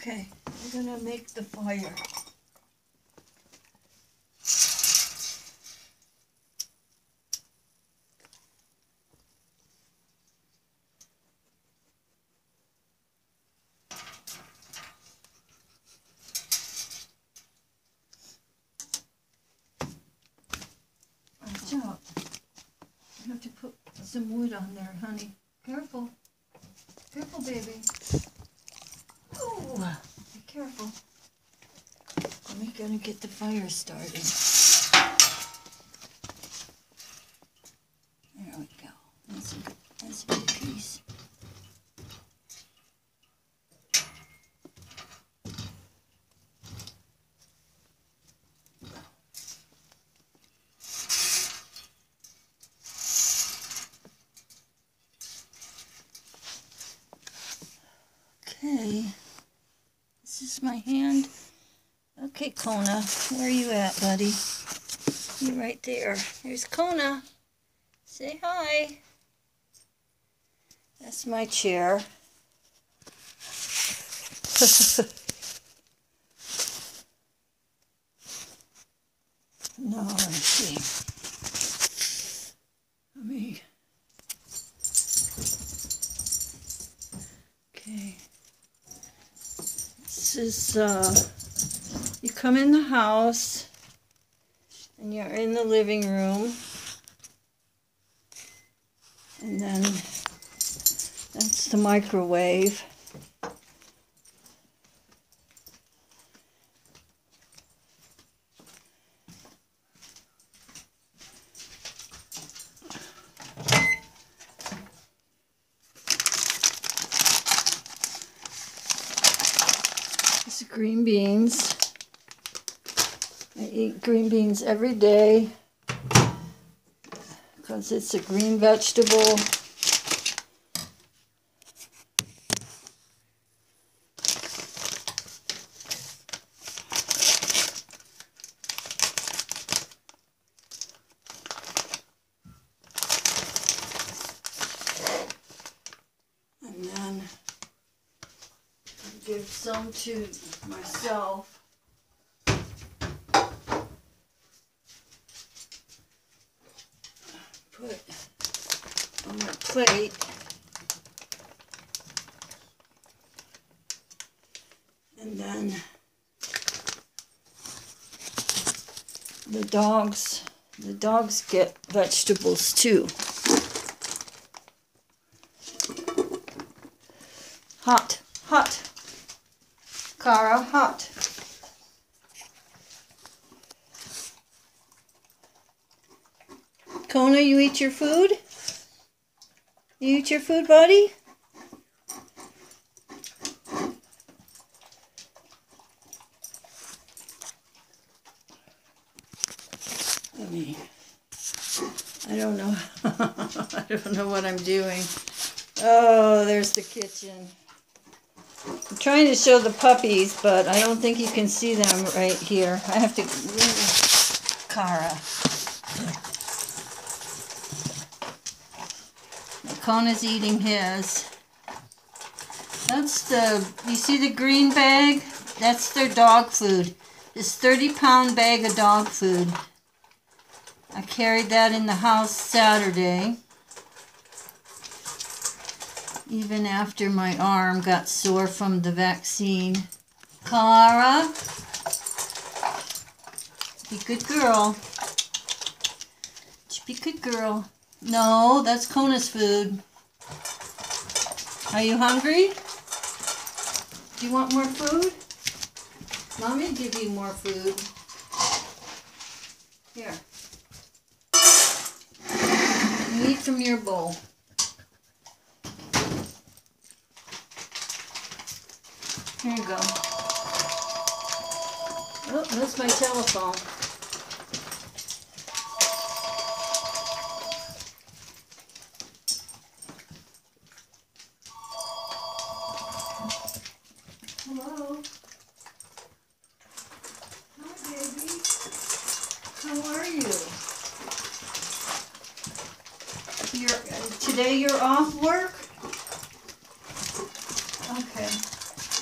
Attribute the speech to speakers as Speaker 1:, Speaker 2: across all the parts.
Speaker 1: Okay, I'm gonna make the fire. Watch out. You have to put some wood on there, honey. Careful. Careful, baby. Oh, be careful. We're gonna get the fire started. There we go. That's a good piece. Okay, this is my hand. Okay, Kona, where are you at, buddy? You right there. There's Kona. Say hi. That's my chair. No, let's see. Let me. Okay. This is, you come in the house and you're in the living room. And then that's the microwave. This is green beans. I eat green beans every day because it's a green vegetable. And then give some to myself. Put on my plate. And then the dogs get vegetables too. Hot, hot. Cara, hot. Kona, you eat your food? You eat your food, buddy? I don't know. I don't know what I'm doing. Oh, there's the kitchen. I'm trying to show the puppies, but I don't think you can see them right here. I have to... Cara. Kona's eating his. That's the... You see the green bag? That's their dog food. This 30-pound bag of dog food. I carried that in the house Saturday. Even after my arm got sore from the vaccine. Cara, be a good girl. Be a good girl. No, that's Kona's food. Are you hungry? Do you want more food? Mommy will give you more food. Here. You eat from your bowl. Here you go. Oh, that's my telephone. Hello. Hi, baby. How are you? Today you're off work? Okay.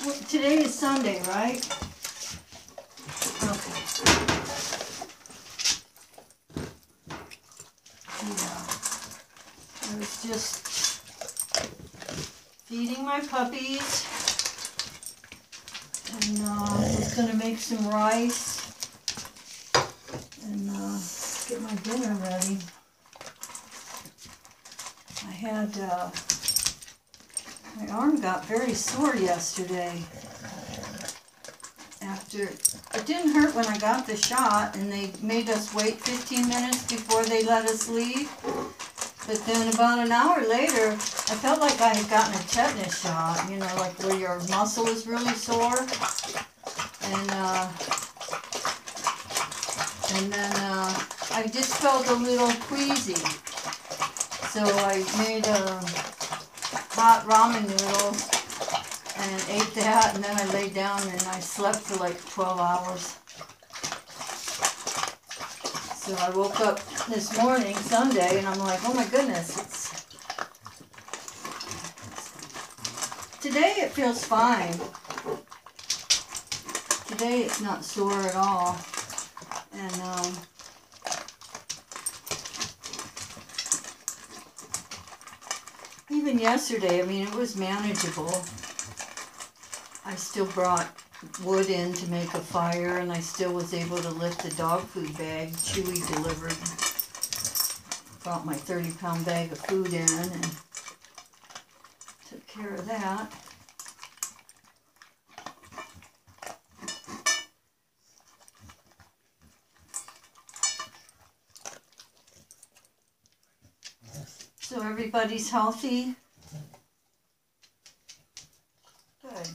Speaker 1: Today is Sunday, right? Okay. Yeah. I was just feeding my puppies. And I was going to make some rice. And get my dinner ready. I had, my arm got very sore yesterday. It didn't hurt when I got the shot, and they made us wait 15 minutes before they let us leave. But then about an hour later, I felt like I had gotten a tetanus shot, you know, like where your muscle is really sore. And then I just felt a little queasy. So I made hot ramen noodles and ate that, and then I laid down and I slept for like 12 hours. So I woke up this morning, Sunday, and I'm like, oh my goodness, today it feels fine. Today it's not sore at all. And even yesterday, I mean, it was manageable. I still brought wood in to make a fire, and I still was able to lift the dog food bag. Chewy delivered. Brought my 30-pound bag of food in and took care of that. So everybody's healthy? Good.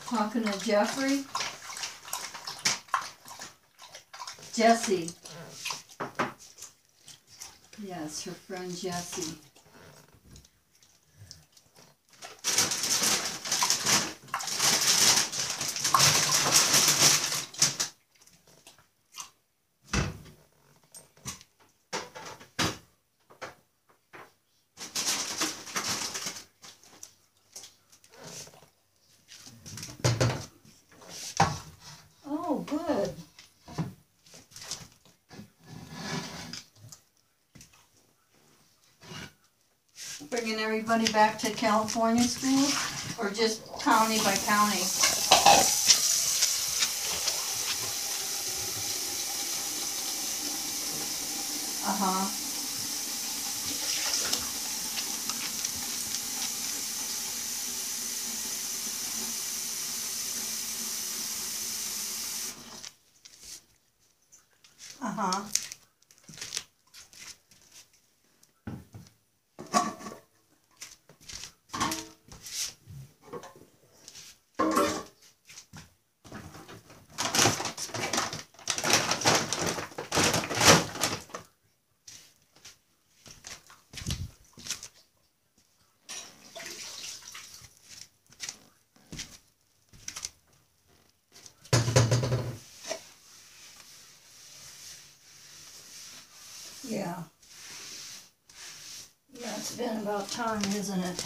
Speaker 1: Talking to Jeffrey? Jessie. Yes, her friend Jessie. Oh, good. Bringing everybody back to California school, or just county by county? Uh-huh. Uh-huh. Yeah. Yeah, it's been about time, isn't it?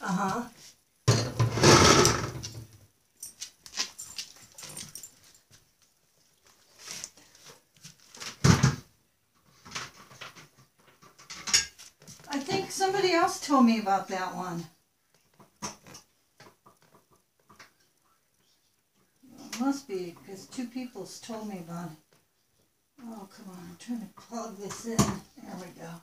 Speaker 1: Uh-huh. I think somebody else told me about that one. It must be, because two people told me about it. Oh, come on, I'm trying to plug this in. There we go.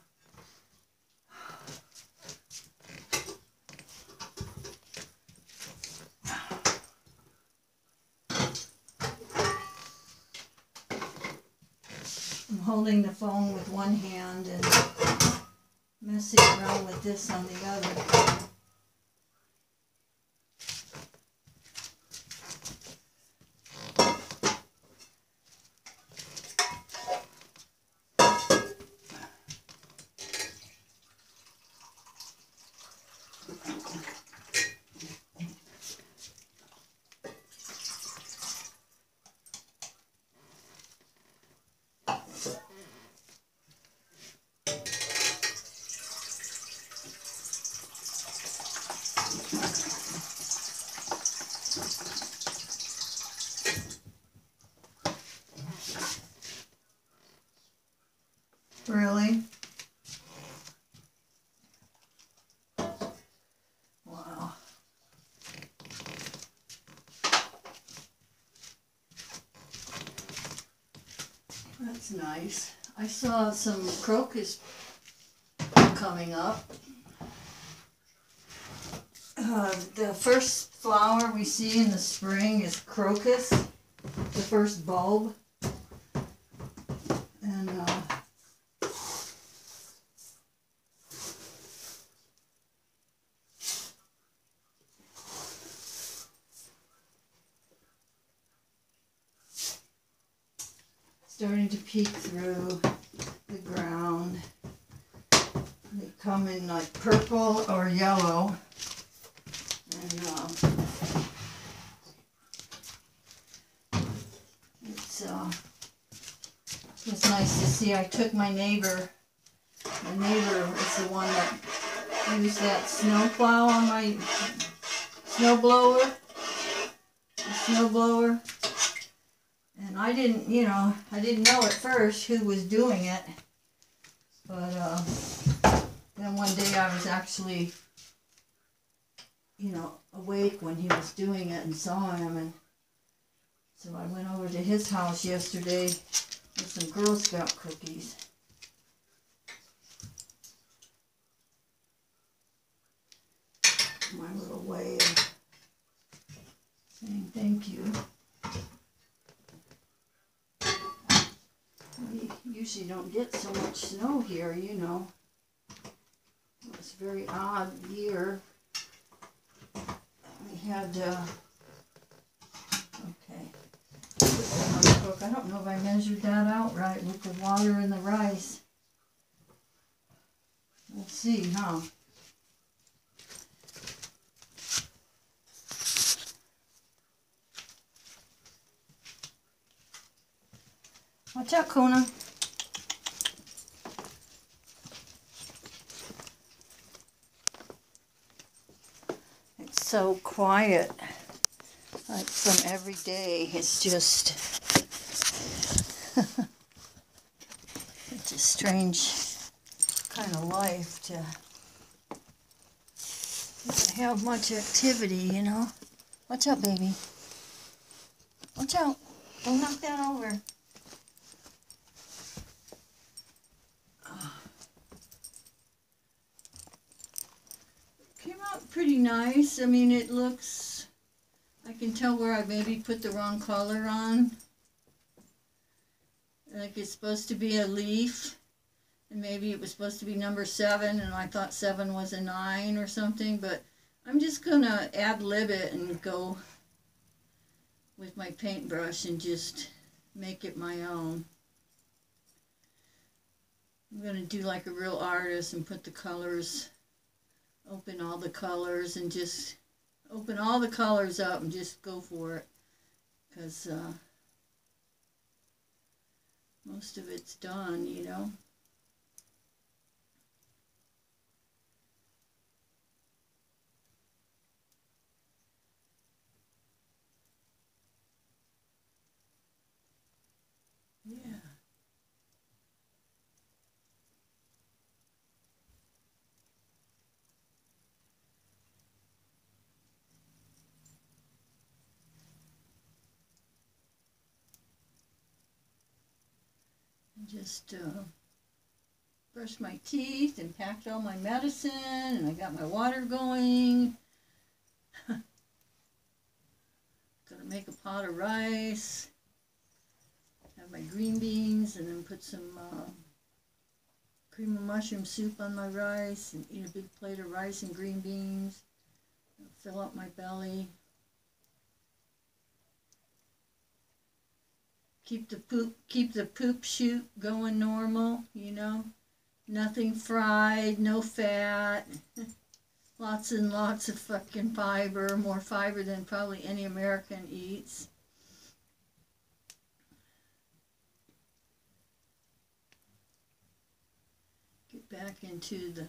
Speaker 1: I'm holding holding the phone with one hand and messing around with this on the other. Really? Wow. That's nice. I saw some crocus coming up. The first flower we see in the spring is crocus, the first bulb. And starting to peek through the ground. They come in like purple or yellow. And it's nice to see. I took my neighbor. My neighbor is the one that used that snow plow on my snow blower. And I didn't, I didn't know at first who was doing it. But then one day I was actually, awake when he was doing it and saw him. And so I went over to his house yesterday with some Girl Scout cookies. My little way of saying thank you. We usually don't get so much snow here, It was a very odd year. We had, okay. I don't know if I measured that out right with the water and the rice. We'll see, huh? Watch out, Kona. It's so quiet. Like from every day, it's just it's a strange kind of life to not have much activity, Watch out, baby. Watch out. Don't knock that over. Came out pretty nice. I mean, it looks, I can tell where I maybe put the wrong color on. Like it's supposed to be a leaf, and maybe it was supposed to be number 7, and I thought 7 was a 9 or something, but I'm just gonna ad-lib it and go with my paintbrush and just make it my own. I'm gonna do like a real artist and put the colors, open all the colors and just open all the colors up and just go for it, because most of it's done, Yeah. Just brushed my teeth and packed all my medicine, and I got my water going. Gonna make a pot of rice. Have have my green beans, and then put some cream of mushroom soup on my rice, and eat a big plate of rice and green beans. Fill up my belly. Keep the poop chute going normal, you know. Nothing fried, no fat. Lots and lots of fucking fiber, more fiber than probably any American eats. Get back into the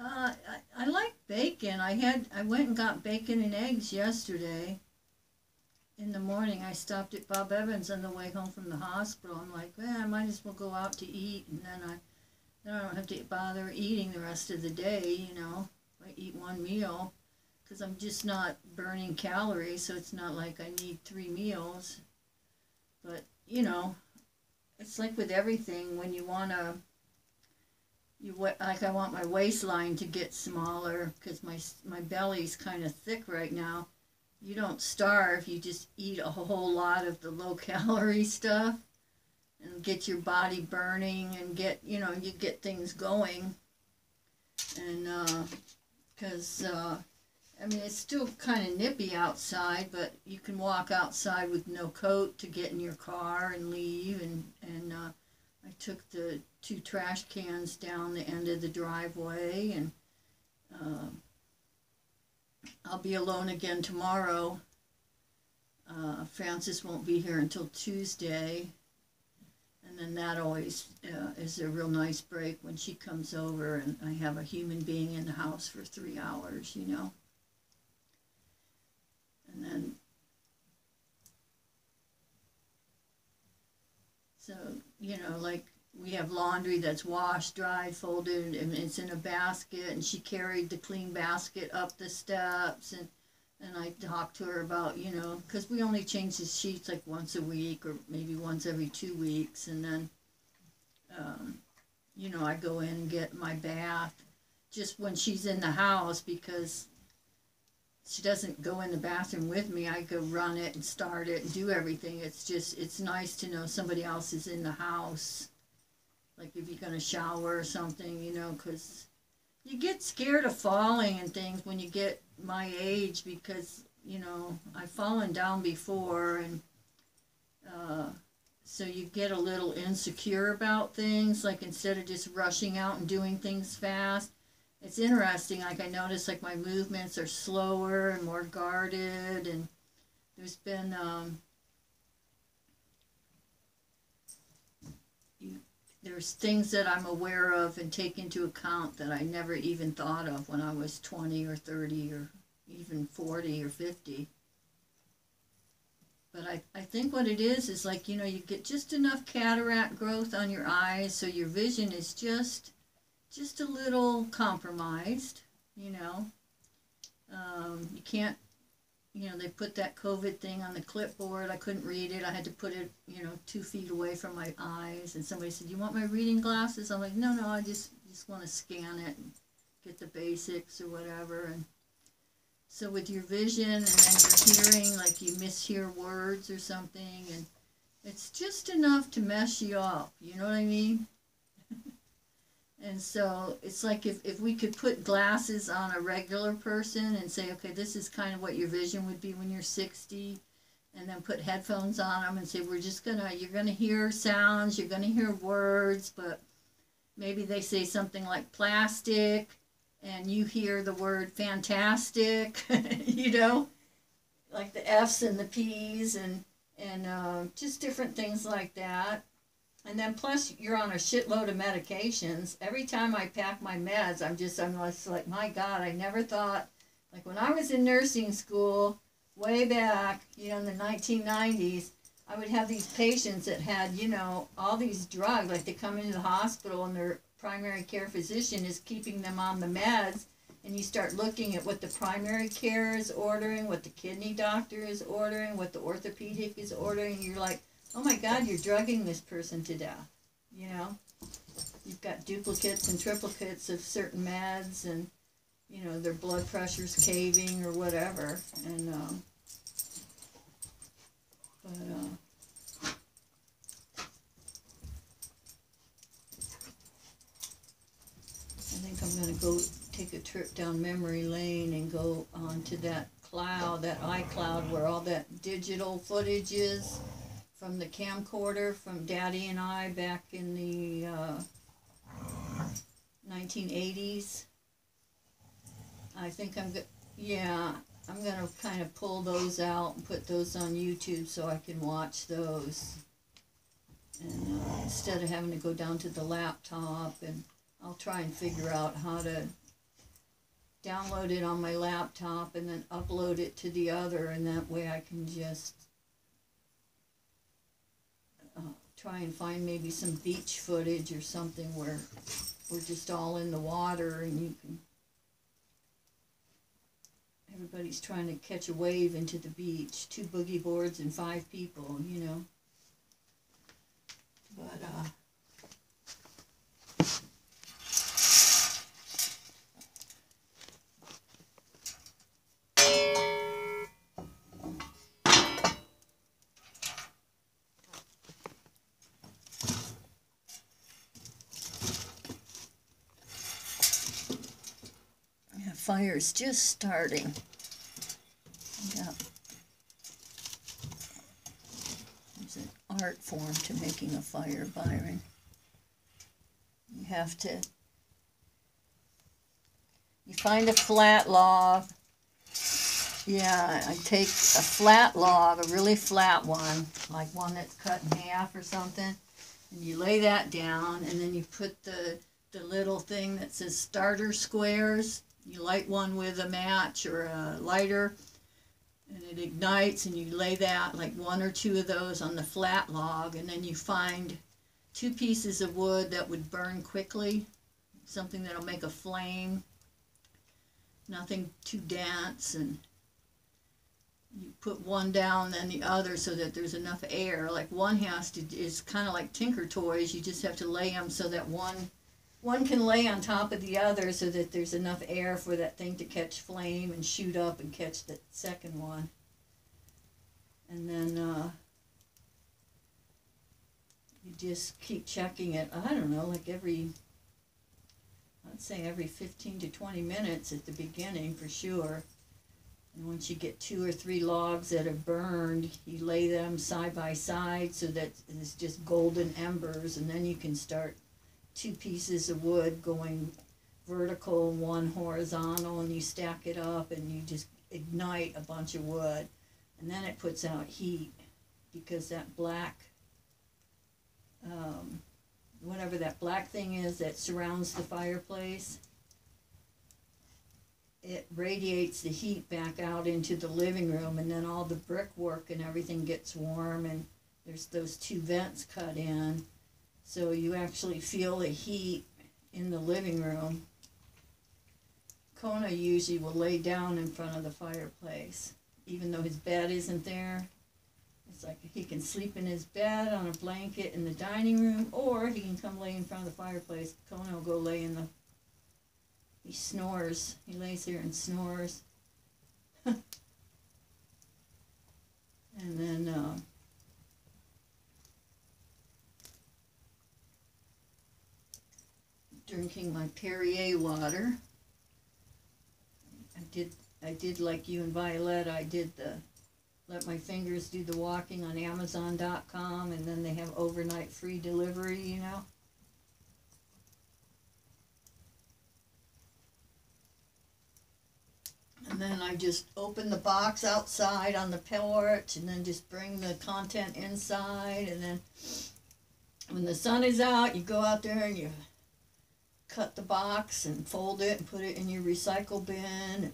Speaker 1: I like bacon. I went and got bacon and eggs yesterday. In the morning, I stopped at Bob Evans on the way home from the hospital. I'm like, I might as well go out to eat, and then I don't have to bother eating the rest of the day, you know. I eat one meal, because I'm just not burning calories, so it's not like I need 3 meals. But, you know, it's like with everything, when you want to, like I want my waistline to get smaller, because my belly's kind of thick right now. You don't starve, you just eat a whole lot of the low-calorie stuff and get your body burning and get, you know, you get things going. And, because, I mean, it's still kind of nippy outside, but you can walk outside with no coat to get in your car and leave. And I took the 2 trash cans down the end of the driveway, and I'll be alone again tomorrow. Francis won't be here until Tuesday, and then that always is a real nice break when she comes over and I have a human being in the house for 3 hours, you know. And then, so, you know, like, we have laundry that's washed, dried, folded, and it's in a basket, and she carried the clean basket up the steps, and I talked to her about, you know, because we only change the sheets like once a week or maybe once every 2 weeks, and then, you know, I go in and get my bath just when she's in the house, because she doesn't go in the bathroom with me. I go run it and start it and do everything. It's just, it's nice to know somebody else is in the house. Like if you're going to shower or something, you know, because you get scared of falling and things when you get my age, because, you know, I've fallen down before, and so you get a little insecure about things, like instead of just rushing out and doing things fast. It's interesting, like I notice like my movements are slower and more guarded, and there's been there's things that I'm aware of and take into account that I never even thought of when I was 20 or 30 or even 40 or 50. But I think what it is like, you know, you get just enough cataract growth on your eyes, so your vision is just a little compromised, you know. You can't, you know, they put that COVID thing on the clipboard. I couldn't read it. I had to put it, you know, 2 feet away from my eyes. And somebody said, "You want my reading glasses?" I'm like, no, I just want to scan it and get the basics or whatever. And so with your vision and then your hearing, like you mishear words or something, and it's just enough to mess you up. You know what I mean? And so it's like if we could put glasses on a regular person and say, okay, this is kind of what your vision would be when you're 60, and then put headphones on them and say, you're gonna hear sounds, you're gonna hear words, but maybe they say something like plastic, and you hear the word fantastic, you know, like the F's and the P's, and just different things like that. And then plus you're on a shitload of medications. Every time I pack my meds, I'm just like, my God, I never thought, like when I was in nursing school way back, you know, in the 1990s, I would have these patients that had, you know, all these drugs, like they come into the hospital and their primary care physician is keeping them on the meds, and you start looking at what the primary care is ordering, what the kidney doctor is ordering, what the orthopedic is ordering, and you're like, oh my God, you're drugging this person to death, you know? You've got duplicates and triplicates of certain meds, and, you know, their blood pressure's caving or whatever. And But I think I'm going to go take a trip down memory lane and go onto that cloud, that iCloud, where all that digital footage is from the camcorder from Daddy and I back in the 1980s. I think I'm going to kind of pull those out and put those on YouTube so I can watch those. And instead of having to go down to the laptop, and I'll try and figure out how to download it on my laptop and then upload it to the other, and that way I can just try and find maybe some beach footage or something where we're just all in the water and you can, everybody's trying to catch a wave into the beach, 2 boogie boards and 5 people, you know. But fire's just starting. Yeah. There's an art form to making a fire, Byron. You have to, you find a flat log. Yeah, I take a flat log, a really flat one, like one that's cut in half or something, and you lay that down, and then you put the little thing that says starter squares. You light one with a match or a lighter, and it ignites, and you lay that, like 1 or 2 of those on the flat log, and then you find 2 pieces of wood that would burn quickly, something that'll make a flame, nothing too dense, and you put one down, then the other, so that there's enough air. Like one is kind of like Tinker Toys. You just have to lay them so that one can lay on top of the other so that there's enough air for that thing to catch flame and shoot up and catch the second one. And then you just keep checking it. I don't know, like I'd say every 15 to 20 minutes at the beginning for sure. And once you get 2 or 3 logs that have burned, you lay them side by side so that it's just golden embers, and then you can start 2 pieces of wood going vertical, 1 horizontal, and you stack it up and you just ignite a bunch of wood, and then it puts out heat, because that black whatever that black thing is that surrounds the fireplace, it radiates the heat back out into the living room, and then all the brickwork and everything gets warm, and there's those 2 vents cut in. So you actually feel the heat in the living room. Kona usually will lay down in front of the fireplace, even though his bed isn't there. It's like he can sleep in his bed on a blanket in the dining room, or he can come lay in front of the fireplace. Kona will go lay in the... He snores. He lays here and snores. And then... drinking my Perrier water. I did like you and Violet, I did let my fingers do the walking on Amazon.com, and then they have overnight free delivery, you know. And then I just open the box outside on the porch, and then just bring the content inside, and then when the sun is out, you go out there and you cut the box and fold it and put it in your recycle bin.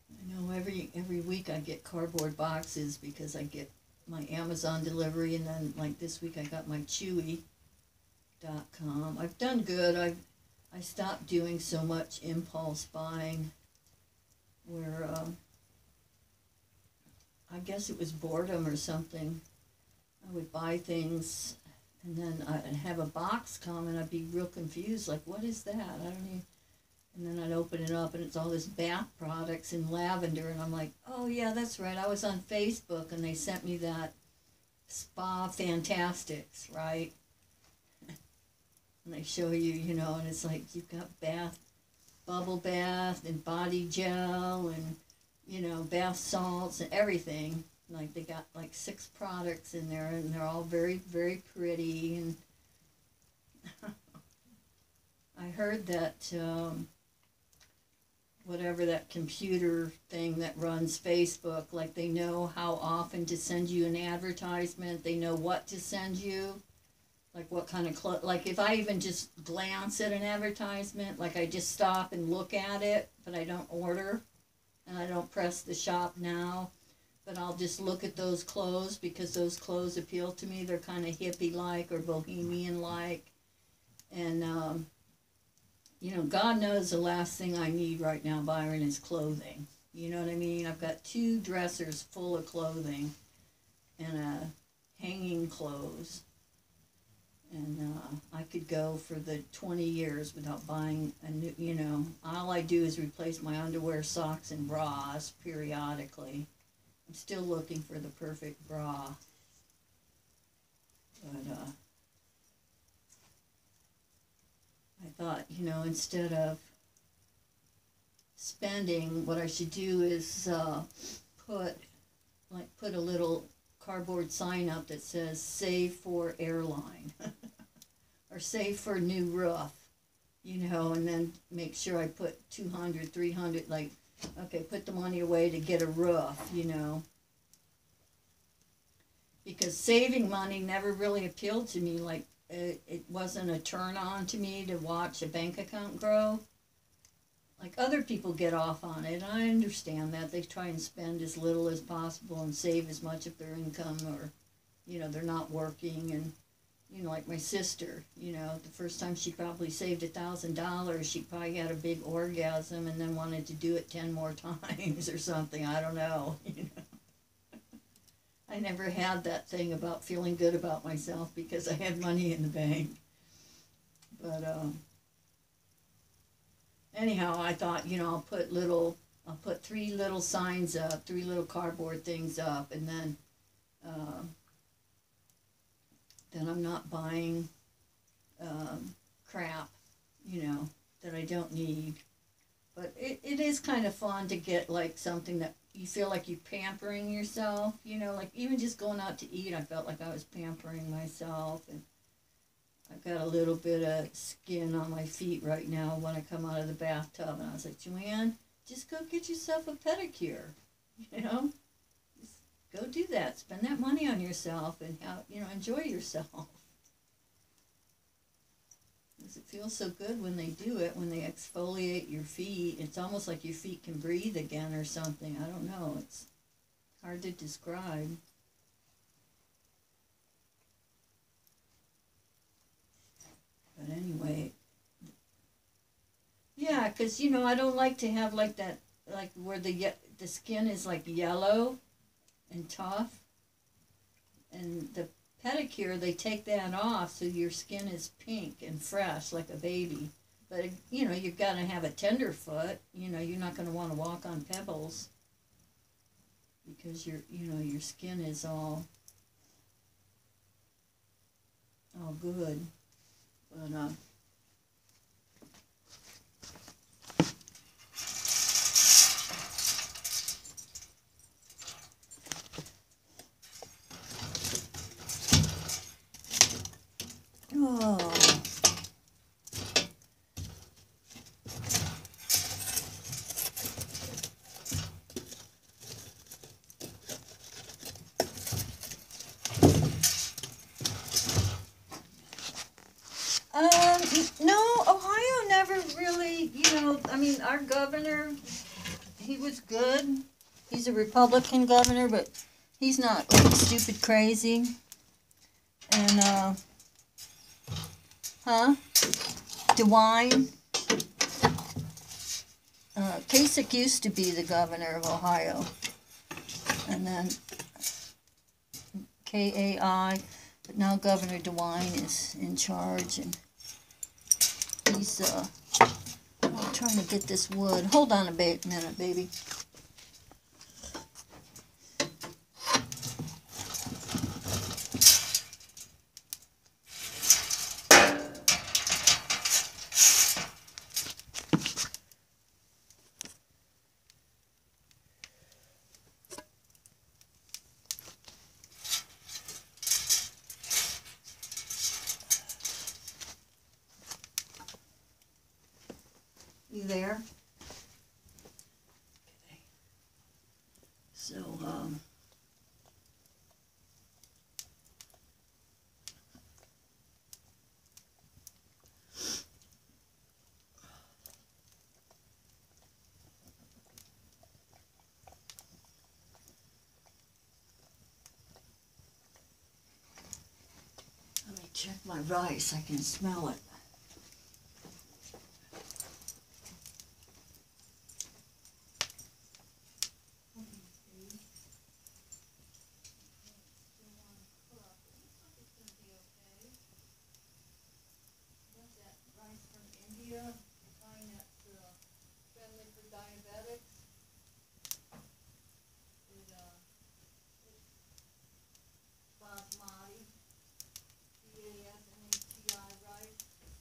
Speaker 1: I know every week I get cardboard boxes because I get my Amazon delivery, and then like this week I got my Chewy.com. I've done good. I stopped doing so much impulse buying, where I guess it was boredom or something. I would buy things, and then I'd have a box come, and I'd be real confused, like, what is that? And then I'd open it up, and it's all this bath products in lavender, and I'm like, oh yeah, that's right. I was on Facebook, and they sent me that Spa Fantastics, right? And they show you, and it's like you've got bubble bath, and body gel, and bath salts and everything. Like they got like 6 products in there, and they're all very, very pretty. And I heard that whatever that computer thing that runs Facebook, like they know how often to send you an advertisement. They know what to send you, like what kind of like if I even just glance at an advertisement, like I just stop and look at it, but I don't order, and I don't press the shop now, but I'll just look at those clothes because those clothes appeal to me. They're kind of hippie-like or bohemian-like, and God knows the last thing I need right now, Byron, is clothing. You know what I mean? I've got 2 dressers full of clothing and hanging clothes. And I could go for the 20 years without buying a new, all I do is replace my underwear, socks, and bras periodically. I'm still looking for the perfect bra. But I thought, instead of spending, what I should do is put a little cardboard sign up that says save for airline or save for new roof, and then make sure I put 200, 300, like, okay, put the money away to get a roof, because saving money never really appealed to me. Like, it wasn't a turn on to me to watch a bank account grow. Like, other people get off on it, and I understand that. They try and spend as little as possible and save as much of their income, or, they're not working. And, like my sister, the first time she probably saved $1,000, she probably had a big orgasm and then wanted to do it 10 more times or something. I don't know, I never had that thing about feeling good about myself because I had money in the bank. But, anyhow, I thought, I'll put 3 little signs up, 3 little cardboard things up, and then I'm not buying crap, that I don't need. But it is kind of fun to get, like, something that you feel like you're pampering yourself, like even just going out to eat, I felt like I was pampering myself. And I've got a little bit of skin on my feet right now when I come out of the bathtub, and I was like, Joanne, just go get yourself a pedicure, Just go do that. Spend that money on yourself and, enjoy yourself. Because it feels so good when they do it, when they exfoliate your feet. It's almost like your feet can breathe again or something. I don't know. It's hard to describe. But anyway, yeah, because, I don't like to have like that, like where the skin is like yellow and tough. And the pedicure, they take that off so your skin is pink and fresh like a baby. But, you've got to have a tender foot. You're not going to want to walk on pebbles because your skin is all good. But, oh. No, Ohio never really, our governor, he was good. He's a Republican governor, but he's not, like, stupid crazy. And, DeWine. Kasich used to be the governor of Ohio. And then Kai, but now Governor DeWine is in charge, and he's, trying to get this wood. Hold on a minute, baby. You there? Okay. So, let me check my rice. I can smell it. Basmati, rice.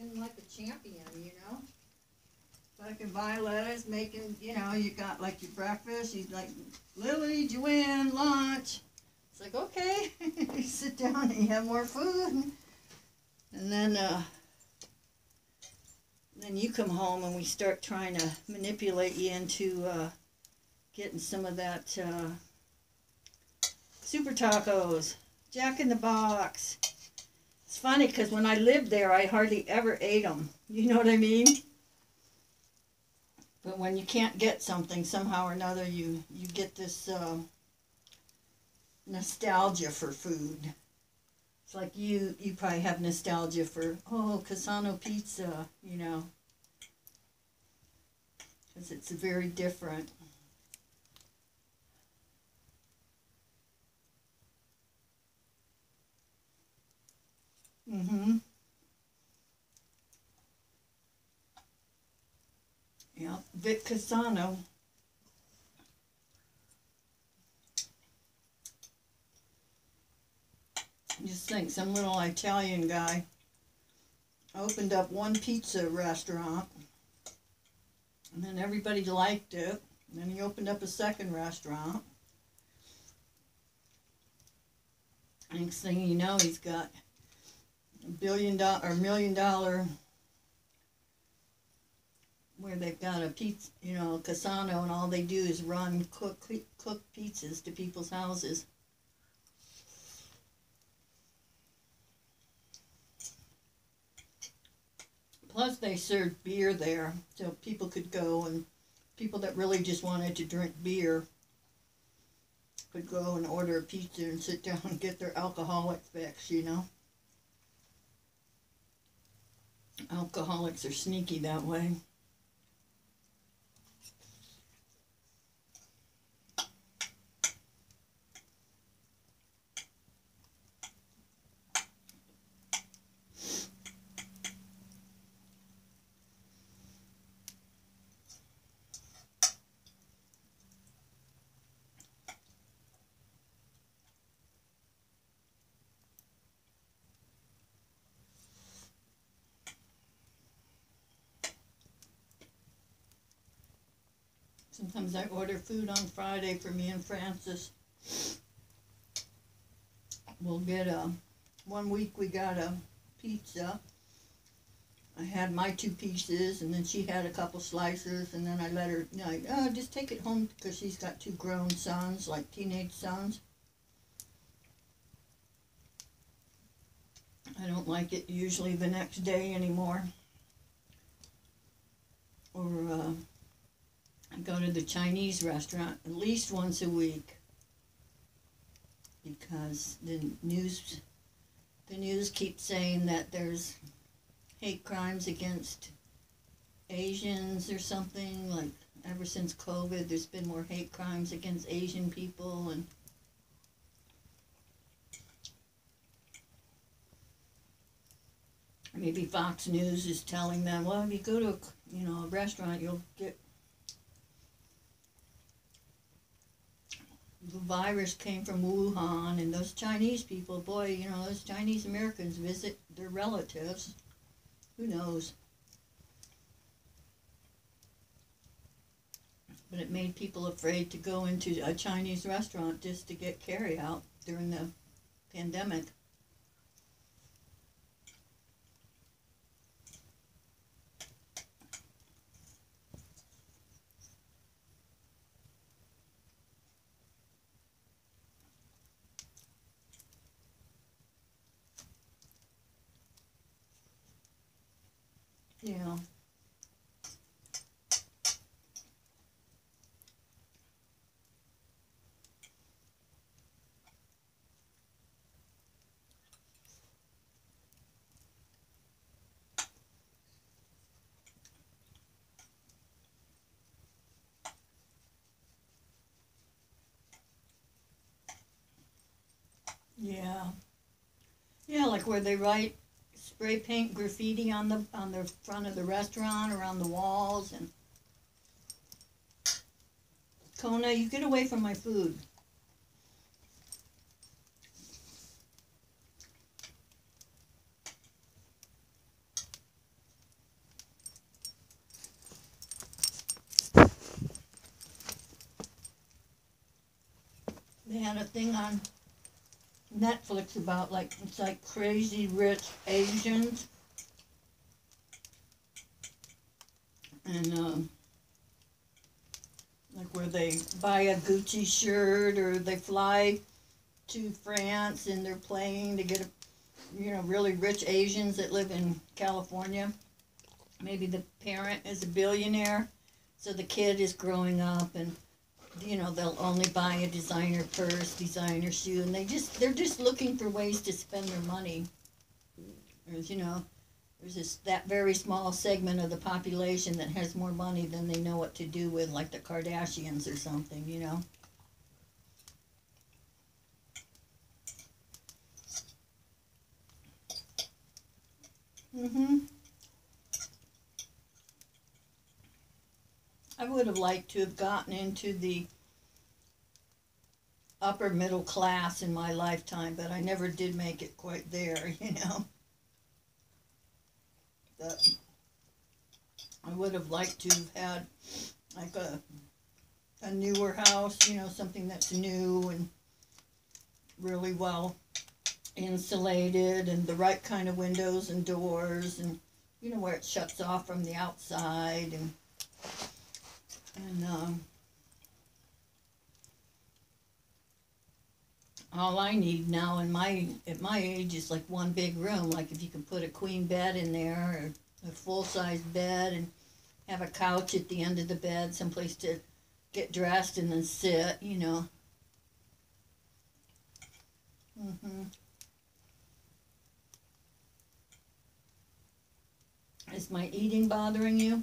Speaker 1: been like a champion, you know. Fucking Violetta's making, you know, you got like your breakfast, you like, Lily, Joanne, lunch. It's like, okay, you sit down and you have more food. And then you come home and we start trying to manipulate you into getting some of that super tacos, Jack in the Box. It's funny because when I lived there, I hardly ever ate them. You know what I mean? But when you can't get something, somehow or another, you get this nostalgia for food. It's like you probably have nostalgia for, oh, Casano pizza, you know, because it's very different. Yeah, Vic Casano. Just think, some little Italian guy opened up one pizza restaurant, and then everybody liked it. And then he opened up a second restaurant. Next thing you know, he's got $1 billion or $1 million, where they've got a pizza, you know, Casano, and all they do is cook pizzas to people's houses. Plus, they served beer there, so people could go, and people that really just wanted to drink beer could go and order a pizza and sit down and get their alcoholic fix, you know. Alcoholics are sneaky that way. Sometimes I order food on Friday for me and Francis. We'll get one week we got a pizza. I had my 2 pieces, and then she had a couple slices, and then I let her, you know, oh, just take it home, because she's got 2 grown sons, like teenage sons. I don't like it usually the next day anymore. Or I go to the Chinese restaurant at least once a week, because the news keeps saying that there's hate crimes against Asians or something. Like, ever since COVID, there's been more hate crimes against Asian people, and maybe Fox News is telling them, well, if you go to a restaurant, you'll get, the virus came from Wuhan, and those Chinese people, boy, you know, those Chinese Americans visit their relatives. Who knows? But it made people afraid to go into a Chinese restaurant just to get carry out during the pandemic. Yeah. Yeah. Yeah, like where they write spray paint graffiti on the front of the restaurant, around the walls, and Kona, you get away from my food. thing on Netflix about, like, it's like Crazy Rich Asians. And, like where they buy a Gucci shirt or they fly to France and they're playing to get really rich Asians that live in California. Maybe the parent is a billionaire, so the kid is growing up and they'll only buy a designer purse, designer shoe, and they're just looking for ways to spend their money. There's that very small segment of the population that has more money than they know what to do with, like the Kardashians or something, I would have liked to have gotten into the upper middle class in my lifetime, but I never did make it quite there, But I would have liked to have had like a newer house, something that's new and really well insulated and the right kind of windows and doors and where it shuts off from the outside and all I need now at my age is like one big room. Like if you can put a queen bed in there or a full-size bed and have a couch at the end of the bed, someplace to get dressed and then sit, Is my eating bothering you?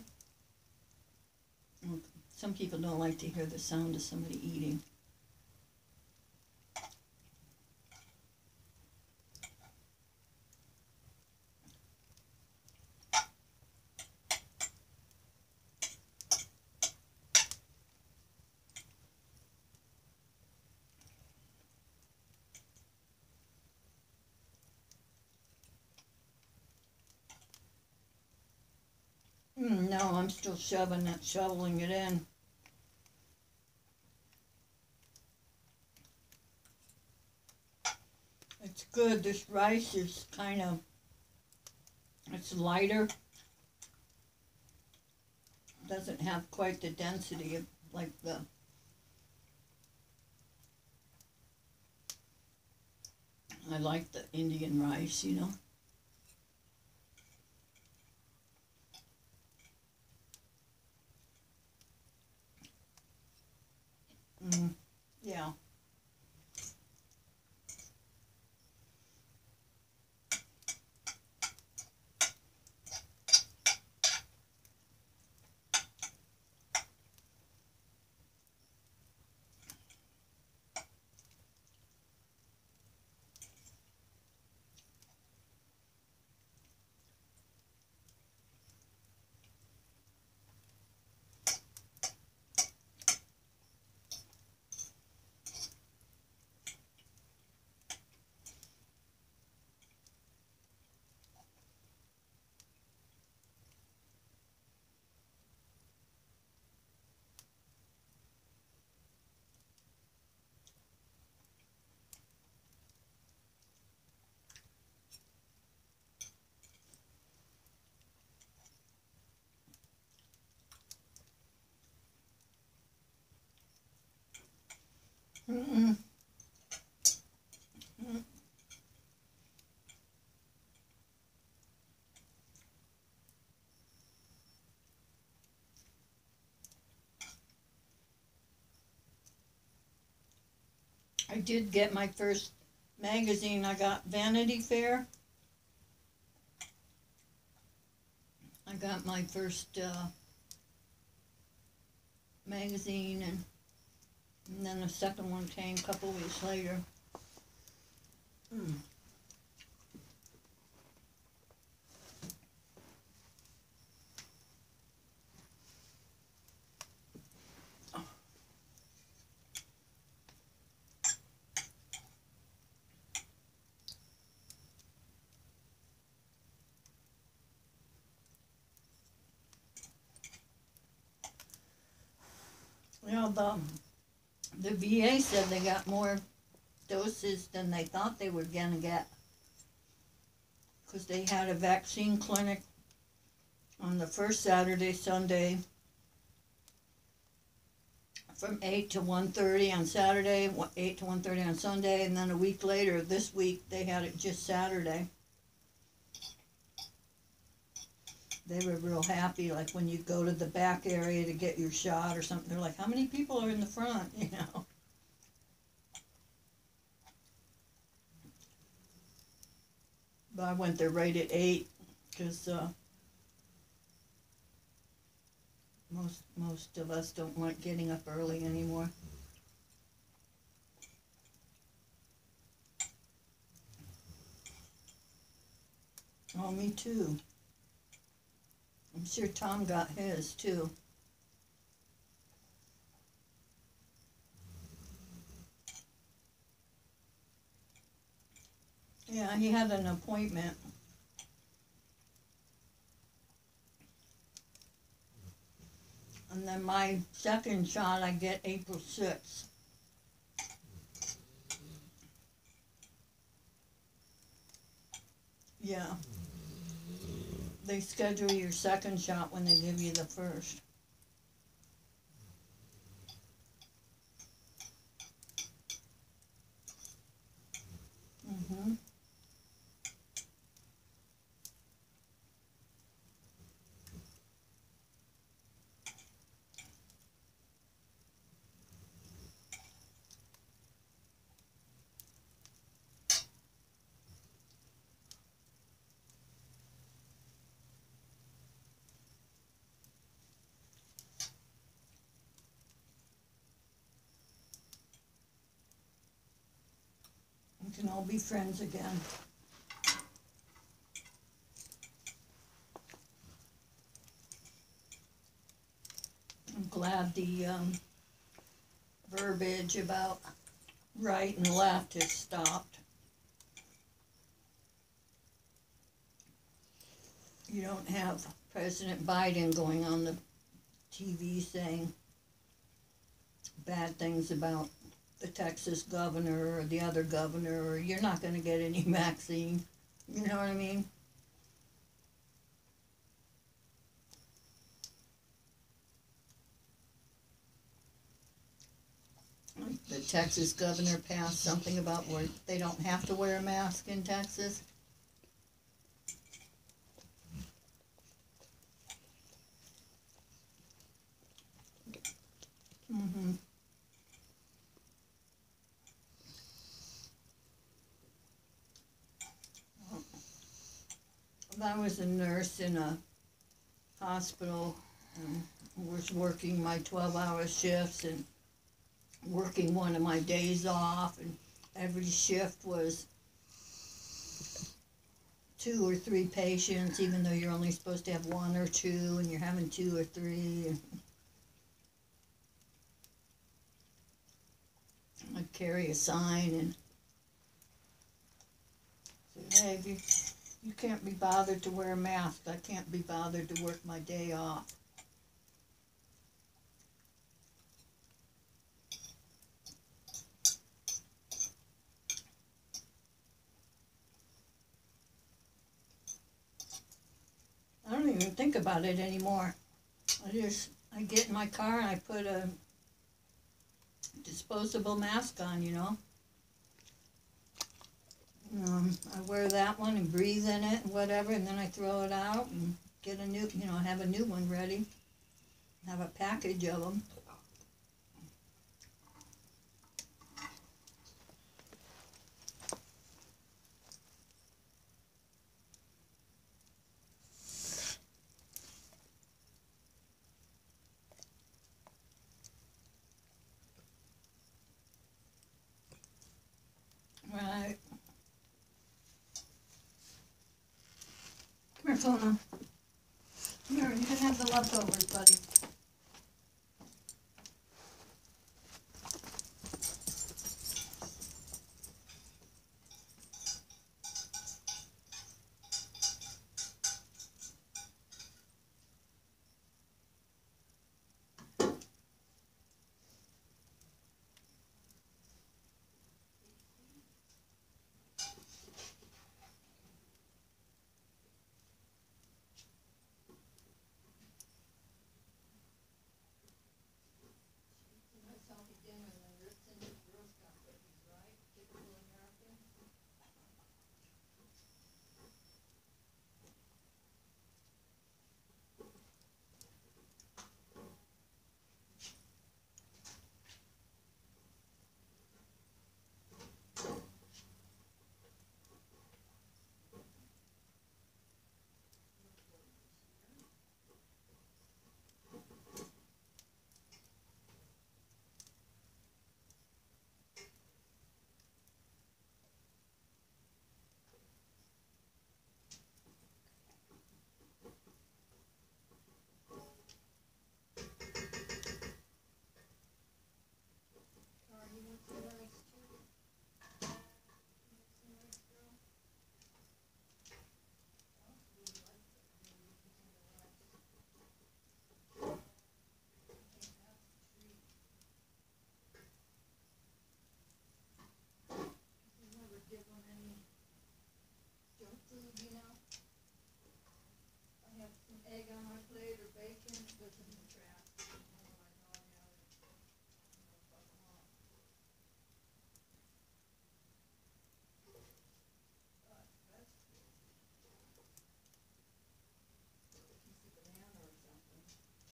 Speaker 1: Some people don't like to hear the sound of somebody eating. No, I'm still shoveling it in. It's good. This rice is it's lighter. Doesn't have quite the density of like I like the Indian rice, Yeah. Mm-mm. I did get my first magazine. I got Vanity Fair. I got my first magazine, and then the second one came a couple weeks later. The VA said they got more doses than they thought they were going to get. Because they had a vaccine clinic on the first Saturday, Sunday, from 8 to 1:30 on Saturday, 8 to 1:30 on Sunday, and then a week later, this week, they had it just Saturday. They were real happy, like when you go to the back area to get your shot or something, they're like, how many people are in the front, you know? But I went there right at 8, because most of us don't like getting up early anymore. Oh, me too. I'm sure Tom got his too. Yeah, he had an appointment. And then my second shot I get April 6th. Yeah. They schedule your second shot when they give you the first. Mm-hmm. We can all be friends again. I'm glad the verbiage about right and left has stopped. You don't have President Biden going on the TV saying bad things about the Texas governor or the other governor, or you're not going to get any vaccine. You know what I mean? The Texas governor passed something about where they don't have to wear a mask in Texas. Mm-hmm. I was a nurse in a hospital and was working my 12-hour shifts and working one of my days off, and every shift was 2 or 3 patients, even though you're only supposed to have 1 or 2, and you're having 2 or 3. I'd carry a sign and say, hey, if you can't be bothered to wear a mask, I can't be bothered to work my day off. I don't even think about it anymore. I get in my car and I put a disposable mask on, you know. I wear that one and breathe in it and whatever, and then I throw it out and get a new, have a new one ready. Have a package of them. Right. Come here, Fiona. Here, you can have the leftovers, buddy.